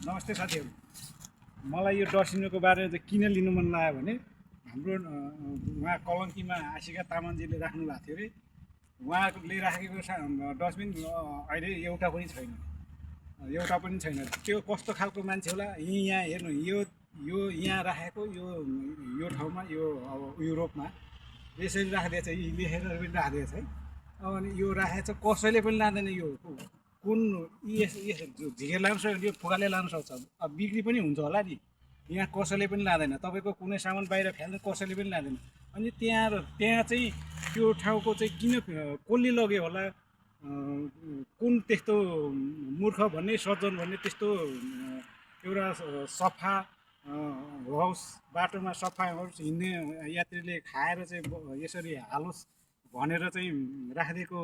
नमस्ते साथीहरु। मलाई यो डस्टबिनको बारेमा चाहिँ किन लिनु मन लाग्यो भने हाम्रो उहाँ कलङ्कीमा आशिका तामाङजीले राख्नु भएको थियो रे। उहाँले राखेको डस्टबिन अहिले एउटा पनि छैन। त्यो कस्तो खालको मान्छे होला। यहाँ हेर्नु, यो यहाँ राखेको यो ठाउँमा, यो अब युरोपमा यसरी राखिदिएछ, यी लेखेर पनि राखिदिएछ है। अनि यो राखेछ, कसैले पनि लाँदैन। यो कुन झिकेर लानु सक्छ, यो फुकाले लानु सक्छ। अब बिक्री पनि हुन्छ होला नि। यहाँ कसैले पनि लाँदैन। तपाईँको कुनै सामान बाहिर फ्याल्नु कसैले पनि लाँदैन। अनि त्यहाँ चाहिँ त्यो ठाउँको चाहिँ किन कसले लग्यो होला, कुन त्यस्तो मूर्ख भन्ने सज्जन भन्ने त्यस्तो एउटा सफा होस्, बाटोमा सफा होस्, हिँड्ने यात्रीले खाएर चाहिँ यसरी हालोस् भनेर चाहिँ राखिदिएको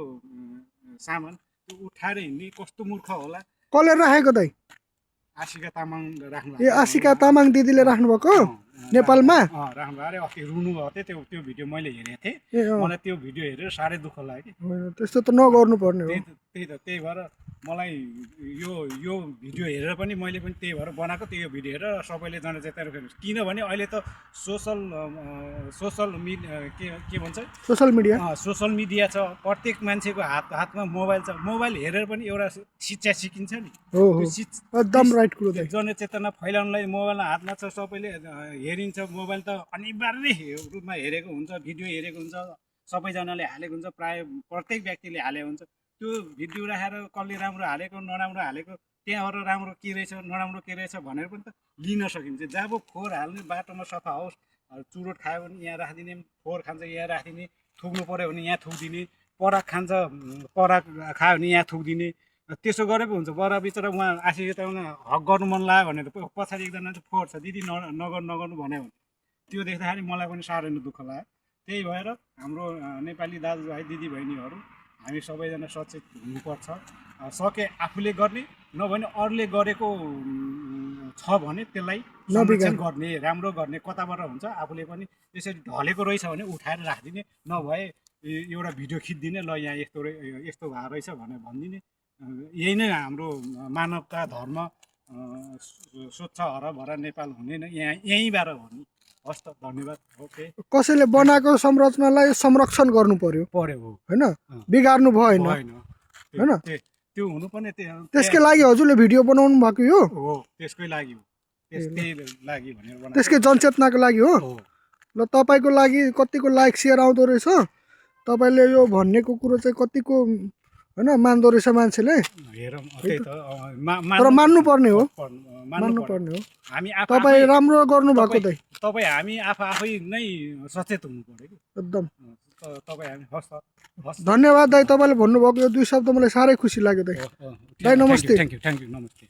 सामान उठाएर हिँड्ने कस्तो मूर्ख होला। कसले राखेको दाइ? आशिका तामाङ राख्नु। ए आशिका तामाङ दिदीले राख्नु भएको नेपालमा? राख्नु अरे अस्ति रुनु भएको थियो। त्यो भिडियो मैले हेरेको थिएँ। मलाई त्यो भिडियो हेरेर साह्रै दुःख लाग्यो। त्यस्तो त नगर्नु पर्ने हो। त्यही भएर मलाई यो भिडियो हेरेर पनि मैले पनि त्यही भएर बनाएको। त्यो भिडियो हेरेर सबैले जनचेतना फेर्नुहोस्। किनभने अहिले त सोसल मिडिया के भन्छ, सोसल मिडिया छ। प्रत्येक मान्छेको हातमा मोबाइल छ। मोबाइल हेरेर पनि एउटा शिक्षा सिकिन्छ नि। एकदम राइट कुरो। जनचेतना फैलाउनलाई मोबाइल हातमा छ, सबैले हेरिन्छ। मोबाइल त अनिवार्य रूपमा हेरेको हुन्छ, भिडियो हेरेको हुन्छ, सबैजनाले हालेको हुन्छ, प्राय प्रत्येक व्यक्तिले हालेको हुन्छ। त्यो भिडियो राखेर कसले राम्रो हालेको नराम्रो हालेको, त्यहाँबाट राम्रो के रहेछ नराम्रो के रहेछ भनेर पनि त लिन सकिन्छ। जब फोहोर हाल्ने, बाटोमा सफा होस्, चुरोट खायो भने यहाँ राखिदिने, फोहोर खान्छ यहाँ राखिदिने, थुक्नु पऱ्यो भने यहाँ थुकिदिने, पराग खान्छ पराग खायो भने यहाँ थुकिदिने। त्यसो गरे पो हुन्छ। बरा बिचरा उहाँ आशिका तामाङ हक गर्नु मन लाग्यो भनेर पछाडि एकजना चाहिँ फोहोर छ दिदी नगर्नु भन्यो भने त्यो देख्दाखेरि मलाई पनि साह्रै नै दुःख लाग्यो। त्यही भएर हाम्रो नेपाली दाजुभाइ दिदीबहिनीहरू हामी सबैजना सचेत हुनुपर्छ। सके आफूले गर्ने, नभने अरूले गरेको छ भने त्यसलाई संरक्षण गर्ने, राम्रो गर्ने। कताबाट हुन्छ आफूले पनि यसरी ढलेको रहेछ भने उठाएर राखिदिने, नभए एउटा भिडियो खिचिदिने, ल यहाँ यस्तो भएको रहेछ भनेर भनिदिने। यही नै हाम्रो मानवता, धर्म, स्वच्छ हरभरा नेपाल हुने नै यहीँबाट हो नि। हस् त, धन्यवाद। ओके। कसैले बनाएको संरचनालाई संरक्षण गर्नु पर्यो हैन, बिगार्नु भएन हैन। त्यो हुनुपर्ने। त्यसकै लागि हजुरले भिडियो बनाउनु भएको हो? त्यसकै लागि हो। भनेर त्यसकै जनचेतनाको लागि हो। ल तपाईको लागि कतिको लाइक शेयर आउँदो रहेछ, तपाईले यो भन्नेको कुरो चाहिँ कतिको हैन मान्दो रहेछ मान्छेले। तर मान्नु पर्ने हो। हामी तपाई राम्रो गर्नु भएको दाइ। तपाई हामी आफै नै सचेत हुनु पर्यो कि एकदम। तपाई हामी हस्। धन्यवाद दाइ, तपाईले भन्नुभएको यो दुई शब्द मलाई साह्रै खुसी लाग्यो दाइ। दाइ नमस्ते। थ्यांक यू नमस्ते।